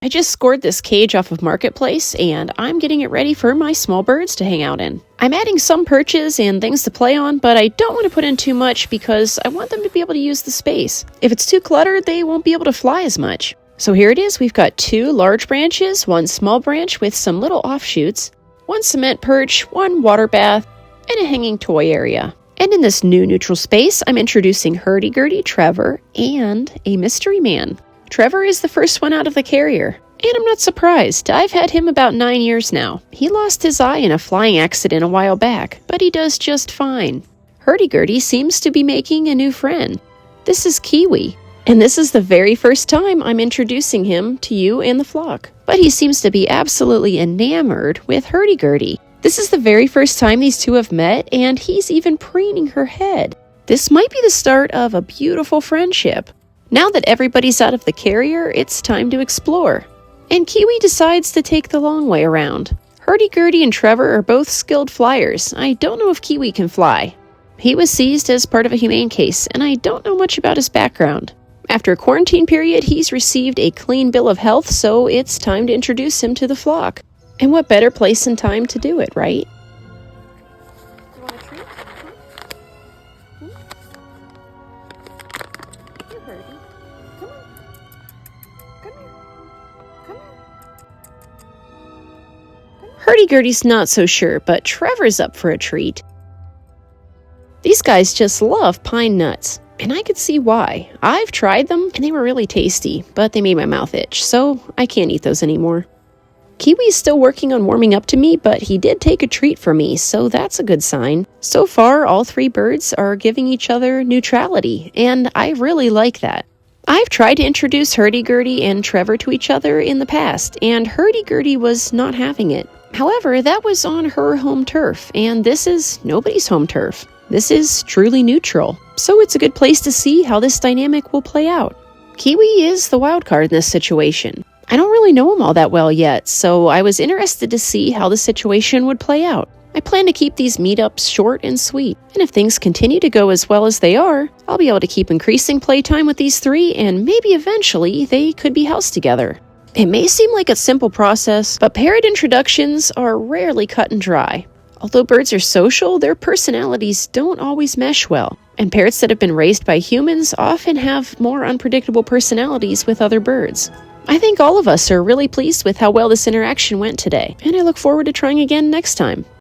I just scored this cage off of Marketplace, and I'm getting it ready for my small birds to hang out in. I'm adding some perches and things to play on, but I don't want to put in too much because I want them to be able to use the space. If it's too cluttered, they won't be able to fly as much. So here it is. We've got 2 large branches, 1 small branch with some little offshoots, 1 cement perch, 1 water bath, and a hanging toy area. And in this new neutral space, I'm introducing Hurdy-Gurdy, Trevor, and a mystery man. Trevor is the first one out of the carrier, and I'm not surprised. I've had him about 9 years now. He lost his eye in a flying accident a while back, but he does just fine. Hurdy-Gurdy seems to be making a new friend. This is Kiwi, and this is the very first time I'm introducing him to you and the flock. But he seems to be absolutely enamored with Hurdy-Gurdy. This is the very first time these two have met, and he's even preening her head. This might be the start of a beautiful friendship. Now that everybody's out of the carrier, it's time to explore. And Kiwi decides to take the long way around. Hurdy-Gurdy and Trevor are both skilled flyers. I don't know if Kiwi can fly. He was seized as part of a humane case, and I don't know much about his background. After a quarantine period, he's received a clean bill of health, so it's time to introduce him to the flock. And what better place and time to do it, right? You want a treat? Here, Hurdy. Come on. Come here. Come here. Hurdy-Gurdy's not so sure, but Trevor's up for a treat. These guys just love pine nuts, and I could see why. I've tried them, and they were really tasty, but they made my mouth itch, so I can't eat those anymore. Kiwi's still working on warming up to me, but he did take a treat for me, so that's a good sign. So far, all 3 birds are giving each other neutrality, and I really like that. I've tried to introduce Hurdy-Gurdy and Trevor to each other in the past, and Hurdy-Gurdy was not having it. However, that was on her home turf, and this is nobody's home turf. This is truly neutral, so it's a good place to see how this dynamic will play out. Kiwi is the wild card in this situation. I don't really know him all that well yet, so I was interested to see how the situation would play out. I plan to keep these meetups short and sweet, and if things continue to go as well as they are, I'll be able to keep increasing playtime with these 3, and maybe eventually they could be housed together. It may seem like a simple process, but parrot introductions are rarely cut and dry. Although birds are social, their personalities don't always mesh well, and parrots that have been raised by humans often have more unpredictable personalities with other birds. I think all of us are really pleased with how well this interaction went today, and I look forward to trying again next time.